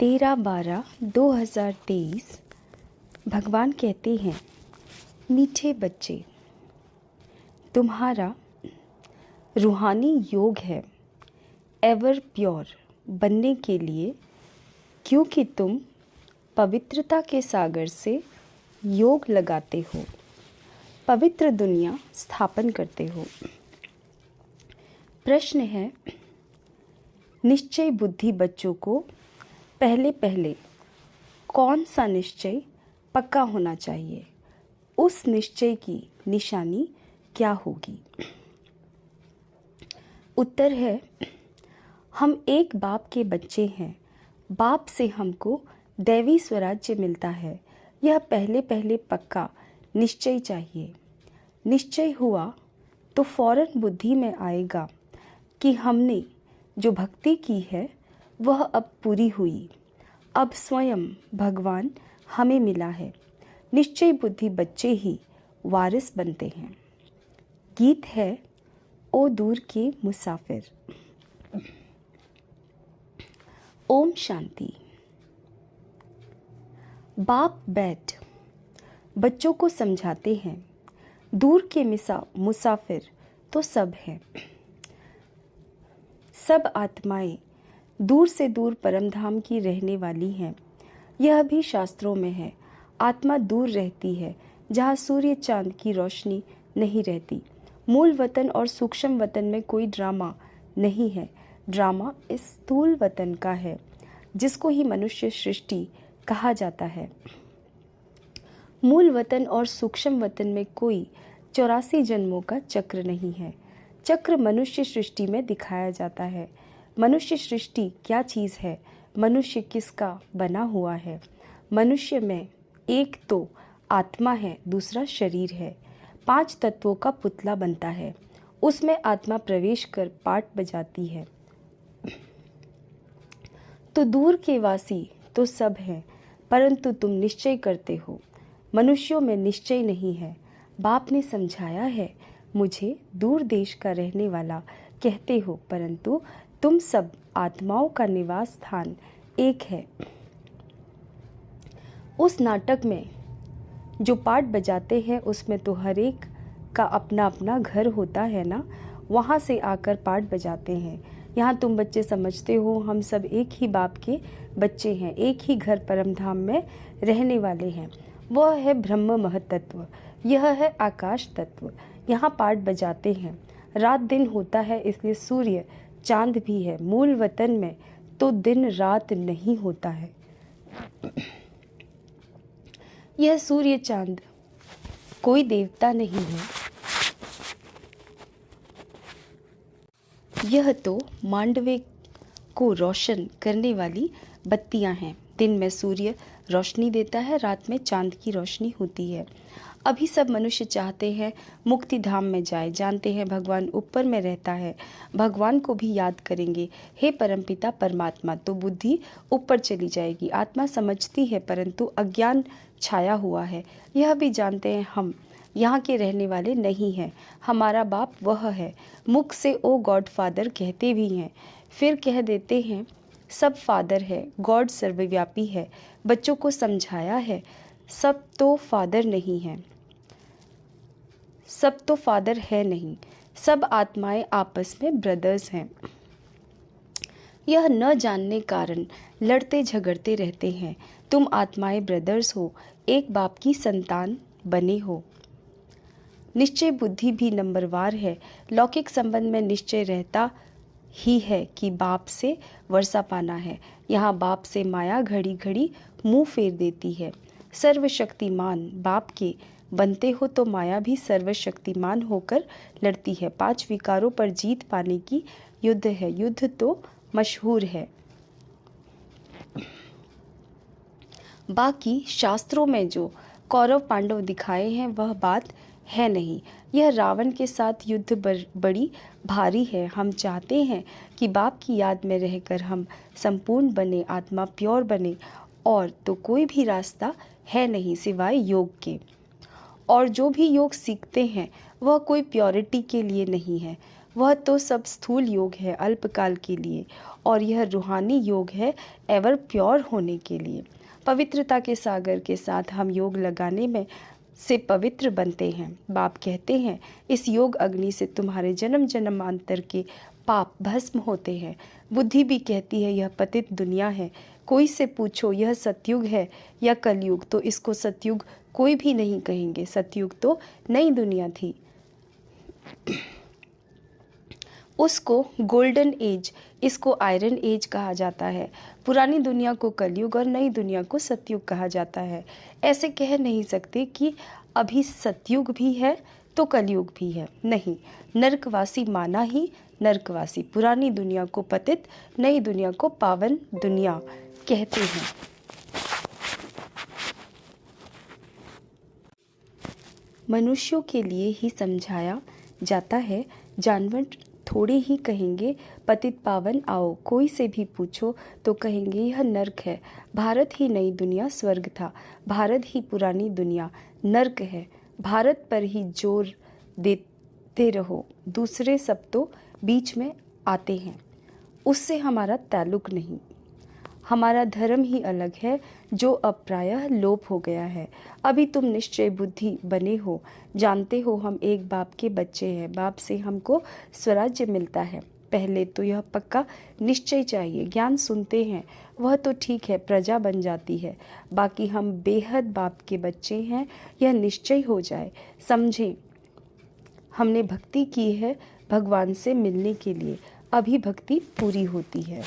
13/12/2023 भगवान कहते हैं, मीठे बच्चे, तुम्हारा रूहानी योग है एवर प्योर बनने के लिए, क्योंकि तुम पवित्रता के सागर से योग लगाते हो, पवित्र दुनिया स्थापन करते हो। प्रश्न है, निश्चय बुद्धि बच्चों को पहले कौन सा निश्चय पक्का होना चाहिए? उस निश्चय की निशानी क्या होगी? उत्तर है, हम एक बाप के बच्चे हैं। बाप से हमको दैवी स्वराज्य मिलता है। यह पहले पक्का निश्चय चाहिए। निश्चय हुआ तो फौरन बुद्धि में आएगा कि हमने जो भक्ति की है वह अब पूरी हुई। अब स्वयं भगवान हमें मिला है। निश्चय बुद्धि बच्चे ही वारिस बनते हैं। गीत है, ओ दूर के मुसाफिर। ओम शांति। बाप बैठ बच्चों को समझाते हैं, दूर के मुसाफिर तो सब हैं। सब आत्माएं दूर से दूर परमधाम की रहने वाली हैं। यह भी शास्त्रों में है। आत्मा दूर रहती है जहाँ सूर्य चांद की रोशनी नहीं रहती। मूल वतन और सूक्ष्म वतन में कोई ड्रामा नहीं है। ड्रामा इस स्थूल वतन का है, जिसको ही मनुष्य सृष्टि कहा जाता है। मूल वतन और सूक्ष्म वतन में कोई 84 जन्मों का चक्र नहीं है। चक्र मनुष्य सृष्टि में दिखाया जाता है। मनुष्य सृष्टि क्या चीज़ है? मनुष्य किसका बना हुआ है? मनुष्य में एक तो आत्मा है, दूसरा शरीर है। 5 तत्वों का पुतला बनता है। उसमें आत्मा प्रवेश कर पाठ बजाती है। तो दूर के वासी तो सब हैं, परंतु तुम निश्चय करते हो। मनुष्यों में निश्चय नहीं है। बाप ने समझाया है, मुझे दूर देश का रहने वाला कहते हो, परंतु तुम सब आत्माओं का निवास स्थान एक है। उस नाटक में जो पाठ बजाते हैं उसमें तो हर एक का अपना अपना घर होता है ना। वहाँ से आकर पाठ बजाते हैं। यहाँ तुम बच्चे समझते हो हम सब एक ही बाप के बच्चे हैं, एक ही घर परमधाम में रहने वाले हैं। वह है ब्रह्म महतत्व, यह है आकाश तत्व। यहाँ पाठ बजाते हैं। रात दिन होता है, इसलिए सूर्य चांद भी है। मूल वतन में तो दिन रात नहीं होता है। यह सूर्य चांद कोई देवता नहीं है। यह तो मांडवे को रोशन करने वाली बत्तियां हैं। दिन में सूर्य रोशनी देता है, रात में चांद की रोशनी होती है। अभी सब मनुष्य चाहते हैं मुक्ति धाम में जाए, जानते हैं भगवान ऊपर में रहता है, भगवान को भी याद करेंगे, हे परमपिता परमात्मा, तो बुद्धि ऊपर चली जाएगी। आत्मा समझती है, परंतु अज्ञान छाया हुआ है। यह भी जानते हैं हम यहाँ के रहने वाले नहीं हैं। हमारा बाप वह है। मुख से ओ गॉड फादर कहते भी हैं, फिर कह देते हैं सब फादर है, गॉड सर्वव्यापी है। बच्चों को समझाया है, सब तो फादर नहीं है, सब तो फादर है नहीं। सब आत्माएं आपस में ब्रदर्स हैं। यह न जानने कारण लड़ते झगड़ते रहते हैं। तुम आत्माएं ब्रदर्स हो, एक बाप की संतान बने हो। निश्चय बुद्धि भी नंबरवार है। लौकिक संबंध में निश्चय रहता ही है कि बाप से वर्षा पाना है। यहाँ बाप से माया घड़ी घड़ी मुंह फेर देती है। सर्वशक्तिमान बाप के बनते हो तो माया भी सर्वशक्तिमान होकर लड़ती है। 5 विकारों पर जीत पाने की युद्ध है। युद्ध तो मशहूर है। बाकी शास्त्रों में जो कौरव पांडव दिखाए हैं वह बात है नहीं। यह रावण के साथ युद्ध बड़ी भारी है। हम चाहते हैं कि बाप की याद में रहकर हम संपूर्ण बने, आत्मा प्योर बने, और तो कोई भी रास्ता है नहीं सिवाय योग के। और जो भी योग सीखते हैं वह कोई प्योरिटी के लिए नहीं है, वह तो सब स्थूल योग है अल्पकाल के लिए, और यह रूहानी योग है एवर प्योर होने के लिए। पवित्रता के सागर के साथ हम योग लगाने में से पवित्र बनते हैं। बाप कहते हैं इस योग अग्नि से तुम्हारे जन्म जन्मांतर के पाप भस्म होते हैं। बुद्धि भी कहती है यह पतित दुनिया है। कोई से पूछो यह सतयुग है या कलयुग, तो इसको सतयुग कोई भी नहीं कहेंगे। सतयुग तो नई दुनिया थी, उसको गोल्डन एज, इसको आयरन एज कहा जाता है। पुरानी दुनिया को कलयुग और नई दुनिया को सतयुग कहा जाता है। ऐसे कह नहीं सकते कि अभी सतयुग भी है तो कलयुग भी है, नहीं। नरकवासी माना ही नरकवासी। पुरानी दुनिया को पतित, नई दुनिया को पावन दुनिया कहते हैं। मनुष्यों के लिए ही समझाया जाता है, जानवर थोड़े ही कहेंगे पतित पावन आओ। कोई से भी पूछो तो कहेंगे यह नर्क है। भारत ही नई दुनिया स्वर्ग था, भारत ही पुरानी दुनिया नर्क है। भारत पर ही जोर देते रहो, दूसरे सब तो बीच में आते हैं, उससे हमारा ताल्लुक नहीं। हमारा धर्म ही अलग है जो अब प्रायः लोप हो गया है। अभी तुम निश्चय बुद्धि बने हो, जानते हो हम एक बाप के बच्चे हैं। बाप से हमको स्वराज्य मिलता है। पहले तो यह पक्का निश्चय चाहिए। ज्ञान सुनते हैं वह तो ठीक है, प्रजा बन जाती है। बाकी हम बेहद बाप के बच्चे हैं, यह निश्चय हो जाए। समझे हमने भक्ति की है भगवान से मिलने के लिए, अभी भक्ति पूरी होती है।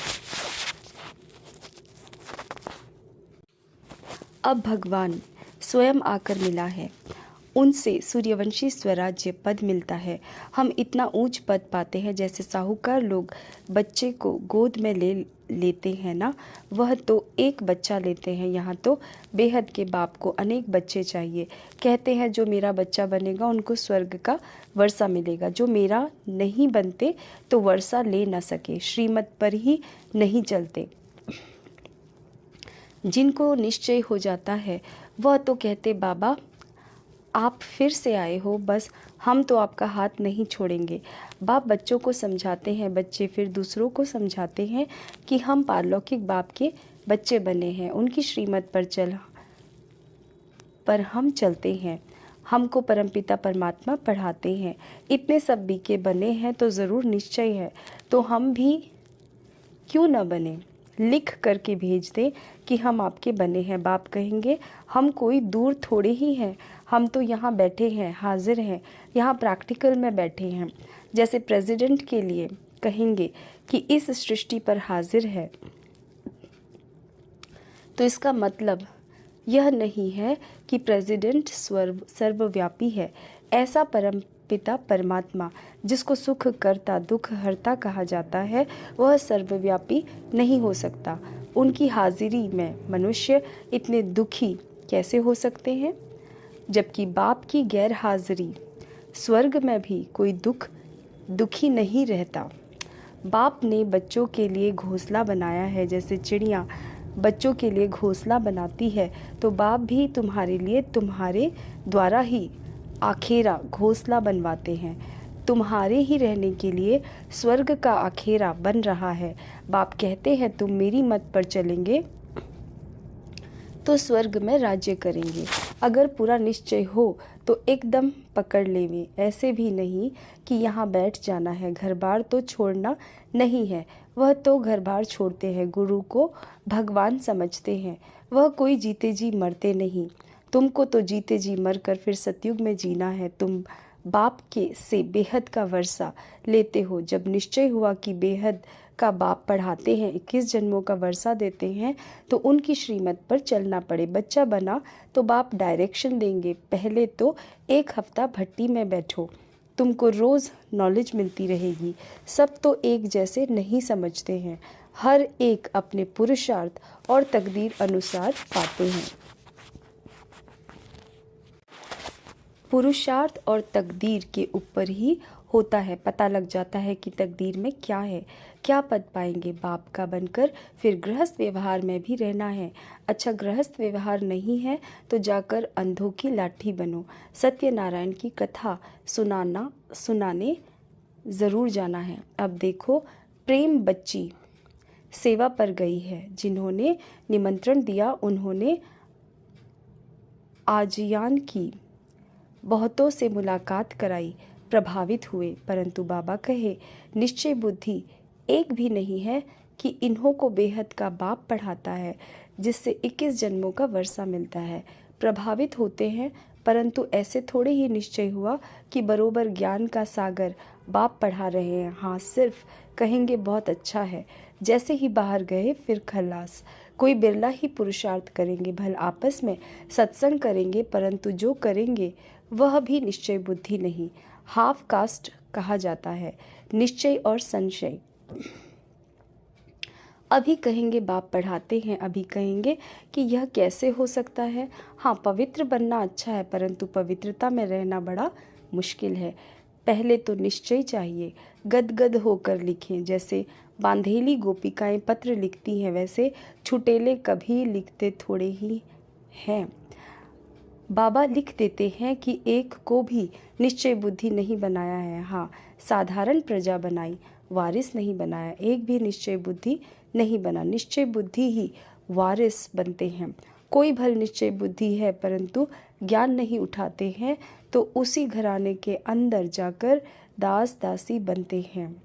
अब भगवान स्वयं आकर मिला है, उनसे सूर्यवंशी स्वराज्य पद मिलता है। हम इतना ऊंच पद पाते हैं जैसे साहूकार लोग बच्चे को गोद में लेते हैं ना, वह तो एक बच्चा लेते हैं। यहाँ तो बेहद के बाप को अनेक बच्चे चाहिए। कहते हैं जो मेरा बच्चा बनेगा उनको स्वर्ग का वर्षा मिलेगा, जो मेरा नहीं बनते तो वर्षा ले न सके, श्रीमत पर ही नहीं चलते। जिनको निश्चय हो जाता है वह तो कहते बाबा आप फिर से आए हो, बस हम तो आपका हाथ नहीं छोड़ेंगे। बाप बच्चों को समझाते हैं, बच्चे फिर दूसरों को समझाते हैं कि हम पारलौकिक बाप के बच्चे बने हैं, उनकी श्रीमत पर हम चलते हैं। हमको परमपिता परमात्मा पढ़ाते हैं। इतने सब बीके बने हैं तो ज़रूर निश्चय है, तो हम भी क्यों न बने। लिख करके भेज दें कि हम आपके बने हैं। बाप कहेंगे हम कोई दूर थोड़े ही हैं, हम तो यहाँ बैठे हैं, हाजिर हैं, यहाँ प्रैक्टिकल में बैठे हैं। जैसे प्रेसिडेंट के लिए कहेंगे कि इस सृष्टि पर हाजिर है, तो इसका मतलब यह नहीं है कि प्रेसिडेंट सर्वव्यापी है। ऐसा परम पिता परमात्मा जिसको सुख करता दुख हरता कहा जाता है, वह सर्वव्यापी नहीं हो सकता। उनकी हाजिरी में मनुष्य इतने दुखी कैसे हो सकते हैं, जबकि बाप की गैर हाजिरी स्वर्ग में भी कोई दुखी नहीं रहता। बाप ने बच्चों के लिए घोंसला बनाया है, जैसे चिड़िया बच्चों के लिए घोंसला बनाती है, तो बाप भी तुम्हारे लिए तुम्हारे द्वारा ही आखेरा घोंसला बनवाते हैं। तुम्हारे ही रहने के लिए स्वर्ग का आखेरा बन रहा है। बाप कहते हैं तुम मेरी मत पर चलेंगे तो स्वर्ग में राज्य करेंगे। अगर पूरा निश्चय हो तो एकदम पकड़ लेवे, ऐसे भी नहीं कि यहाँ बैठ जाना है, घर बार तो छोड़ना नहीं है। वह तो घर बार छोड़ते हैं, गुरु को भगवान समझते हैं। वह कोई जीते जी मरते नहीं। तुमको तो जीते जी मरकर फिर सतयुग में जीना है। तुम बाप के से बेहद का वर्षा लेते हो। जब निश्चय हुआ कि बेहद का बाप पढ़ाते हैं, 21 जन्मों का वर्षा देते हैं, तो उनकी श्रीमत पर चलना पड़े। बच्चा बना तो बाप डायरेक्शन देंगे। पहले तो 1 हफ्ता भट्टी में बैठो, तुमको रोज़ नॉलेज मिलती रहेगी। सब तो एक जैसे नहीं समझते हैं, हर एक अपने पुरुषार्थ और तकदीर अनुसार पाते हैं। पुरुषार्थ और तकदीर के ऊपर ही होता है, पता लग जाता है कि तकदीर में क्या है, क्या पद पाएंगे। बाप का बनकर फिर गृहस्थ व्यवहार में भी रहना है। अच्छा, गृहस्थ व्यवहार नहीं है तो जाकर अंधों की लाठी बनो। सत्यनारायण की कथा सुनाने ज़रूर जाना है। अब देखो, प्रेम बच्ची सेवा पर गई है। जिन्होंने निमंत्रण दिया उन्होंने आजियान की, बहुतों से मुलाकात कराई, प्रभावित हुए, परंतु बाबा कहे निश्चय बुद्धि एक भी नहीं है कि इन्हों को बेहद का बाप पढ़ाता है, जिससे 21 जन्मों का वर्षा मिलता है। प्रभावित होते हैं, परंतु ऐसे थोड़े ही निश्चय हुआ कि बरोबर ज्ञान का सागर बाप पढ़ा रहे हैं। हाँ, सिर्फ कहेंगे बहुत अच्छा है, जैसे ही बाहर गए फिर खल्लास। कोई बिरला ही पुरुषार्थ करेंगे, भल आपस में सत्संग करेंगे, परंतु जो करेंगे वह भी निश्चय बुद्धि नहीं, हाफ कास्ट कहा जाता है। निश्चय और संशय। अभी कहेंगे बाप पढ़ाते हैं, अभी कहेंगे कि यह कैसे हो सकता है। हाँ, पवित्र बनना अच्छा है, परंतु पवित्रता में रहना बड़ा मुश्किल है। पहले तो निश्चय चाहिए। गदगद होकर लिखें, जैसे बांधेली गोपिकाएं पत्र लिखती हैं, वैसे छुटेले कभी लिखते थोड़े ही हैं। बाबा लिख देते हैं कि एक को भी निश्चय बुद्धि नहीं बनाया है। हाँ, साधारण प्रजा बनाई, वारिस नहीं बनाया। एक भी निश्चय बुद्धि नहीं बना। निश्चय बुद्धि ही वारिस बनते हैं। कोई भल निश्चय बुद्धि है, परंतु ज्ञान नहीं उठाते हैं, तो उसी घराने के अंदर जाकर दास दासी बनते हैं।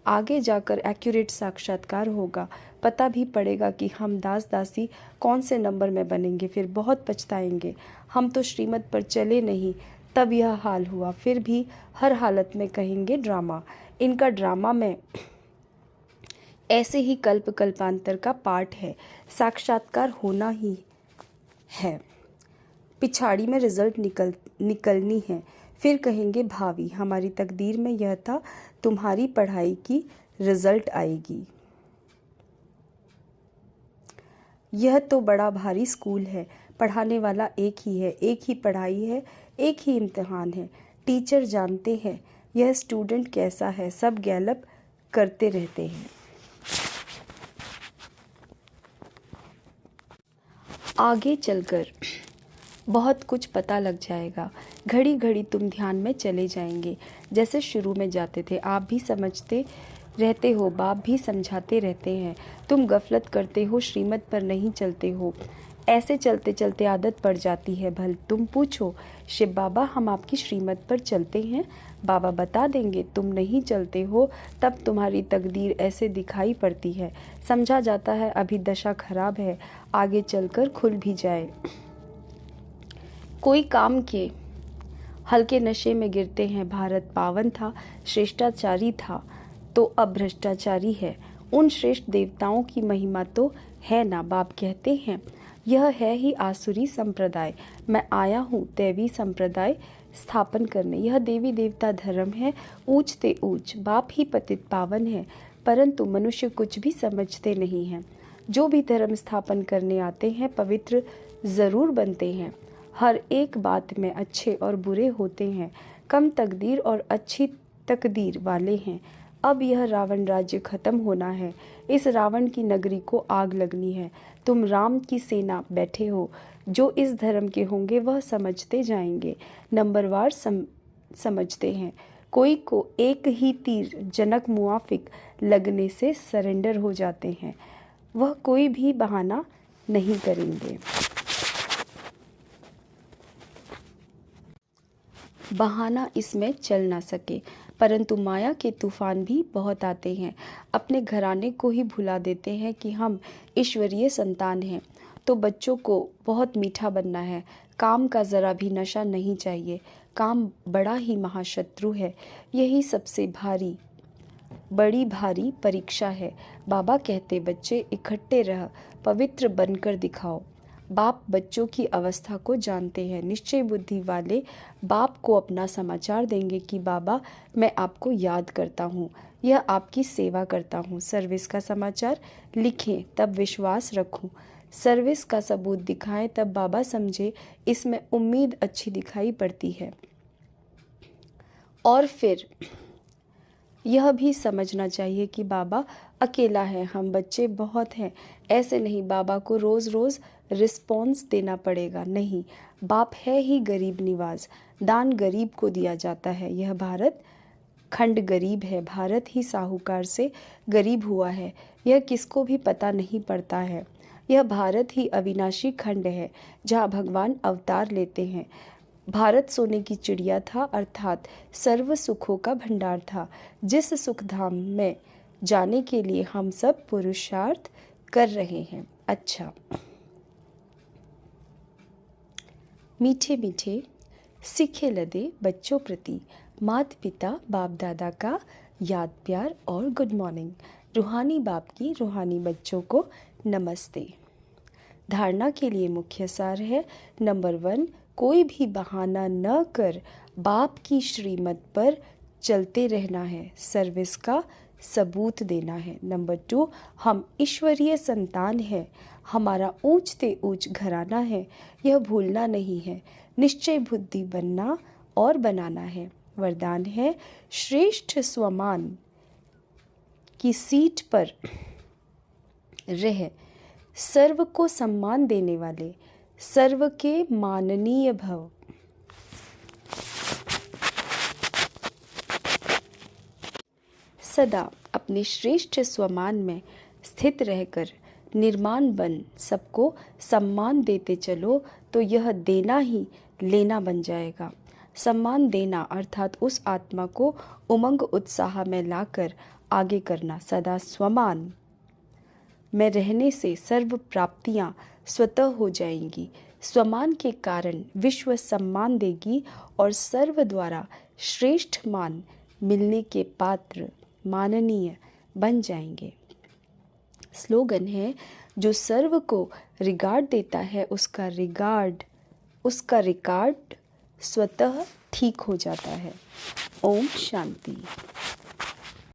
आगे जाकर एक्यूरेट साक्षात्कार होगा, पता भी पड़ेगा कि हम दास दासी कौन से नंबर में बनेंगे। फिर बहुत पछताएंगे, हम तो श्रीमत पर चले नहीं, तब यह हाल हुआ। फिर भी हर हालत में कहेंगे ड्रामा। इनका ड्रामा में ऐसे ही कल्प कल्पांतर का पाठ है, साक्षात्कार होना ही है। पिछाड़ी में रिजल्ट निकलनी है। फिर कहेंगे भावी, हमारी तकदीर में यह था, तुम्हारी पढ़ाई की रिजल्ट आएगी। यह तो बड़ा भारी स्कूल है, पढ़ाने वाला एक ही है, एक ही पढ़ाई है, एक ही इम्तिहान है। टीचर जानते हैं यह स्टूडेंट कैसा है, सब गैलप करते रहते हैं। आगे चलकर बहुत कुछ पता लग जाएगा। घड़ी घड़ी तुम ध्यान में चले जाएंगे, जैसे शुरू में जाते थे। आप भी समझते रहते हो, बाप भी समझाते रहते हैं। तुम गफलत करते हो, श्रीमत पर नहीं चलते हो। ऐसे चलते चलते आदत पड़ जाती है। भल तुम पूछो, शिव बाबा हम आपकी श्रीमत पर चलते हैं? बाबा बता देंगे। तुम नहीं चलते हो, तब तुम्हारी तकदीर ऐसे दिखाई पड़ती है। समझा जाता है अभी दशा खराब है, आगे चलकर खुल भी जाए। कोई काम के हल्के नशे में गिरते हैं। भारत पावन था, श्रेष्ठाचारी था, तो अब भ्रष्टाचारी है। उन श्रेष्ठ देवताओं की महिमा तो है ना। बाप कहते हैं यह है ही आसुरी संप्रदाय, मैं आया हूँ दैवी संप्रदाय स्थापन करने। यह देवी देवता धर्म है, ऊंच ते ऊंच। बाप ही पतित पावन है, परंतु मनुष्य कुछ भी समझते नहीं हैं। जो भी धर्म स्थापन करने आते हैं, पवित्र जरूर बनते हैं। हर एक बात में अच्छे और बुरे होते हैं। कम तकदीर और अच्छी तकदीर वाले हैं। अब यह रावण राज्य खत्म होना है। इस रावण की नगरी को आग लगनी है। तुम राम की सेना बैठे हो। जो इस धर्म के होंगे वह समझते जाएंगे, नंबरवार समझते हैं। कोई को एक ही तीर जनक मुआफिक लगने से सरेंडर हो जाते हैं। वह कोई भी बहाना नहीं करेंगे। बहाना इसमें चल ना सके, परंतु माया के तूफान भी बहुत आते हैं। अपने घराने को ही भुला देते हैं कि हम ईश्वरीय संतान हैं। तो बच्चों को बहुत मीठा बनना है। काम का ज़रा भी नशा नहीं चाहिए। काम बड़ा ही महाशत्रु है। यही सबसे बड़ी भारी परीक्षा है। बाबा कहते बच्चे इकट्ठे रह, पवित्र बनकर दिखाओ। बाप बच्चों की अवस्था को जानते हैं। निश्चय बुद्धि वाले बाप को अपना समाचार देंगे कि बाबा मैं आपको याद करता हूँ, यह आपकी सेवा करता हूँ। सर्विस का समाचार लिखें तब विश्वास रखूँ। सर्विस का सबूत दिखाएं तब बाबा समझे इसमें उम्मीद अच्छी दिखाई पड़ती है। और फिर यह भी समझना चाहिए कि बाबा अकेला है, हम बच्चे बहुत हैं। ऐसे नहीं बाबा को रोज़ रोज़ रिस्पॉन्स देना पड़ेगा। नहीं, बाप है ही गरीब निवाज, दान गरीब को दिया जाता है। यह भारत खंड गरीब है, भारत ही साहूकार से गरीब हुआ है, यह किसको भी पता नहीं पड़ता है। यह भारत ही अविनाशी खंड है जहाँ भगवान अवतार लेते हैं। भारत सोने की चिड़िया था, अर्थात सर्व सुखों का भंडार था, जिस सुखधाम में जाने के लिए हम सब पुरुषार्थ कर रहे हैं। अच्छा, मीठे मीठे सीखे लदे बच्चों प्रति माता पिता बाप दादा का याद प्यार और गुड मॉर्निंग। रूहानी बाप की रूहानी बच्चों को नमस्ते। धारणा के लिए मुख्य सार है, नंबर 1, कोई भी बहाना न कर बाप की श्रीमत पर चलते रहना है, सर्विस का सबूत देना है। नंबर 2, हम ईश्वरीय संतान हैं, हमारा ऊंचते ऊंच घराना है, यह भूलना नहीं है, निश्चय बुद्धि बनना और बनाना है। वरदान है, श्रेष्ठ स्वमान की सीट पर रह सर्व को सम्मान देने वाले, सर्व के माननीय भव। सदा अपने श्रेष्ठ स्वमान में स्थित रहकर निर्माण बन सबको सम्मान देते चलो, तो यह देना ही लेना बन जाएगा। सम्मान देना अर्थात उस आत्मा को उमंग उत्साह में लाकर आगे करना। सदा स्वमान में रहने से सर्व प्राप्तियां स्वतः हो जाएंगी। स्वमान के कारण विश्व सम्मान देगी और सर्व द्वारा श्रेष्ठ मान मिलने के पात्र माननीय बन जाएंगे। स्लोगन है, जो सर्व को रिगार्ड देता है उसका रिकॉर्ड स्वतः ठीक हो जाता है। ओम शांति।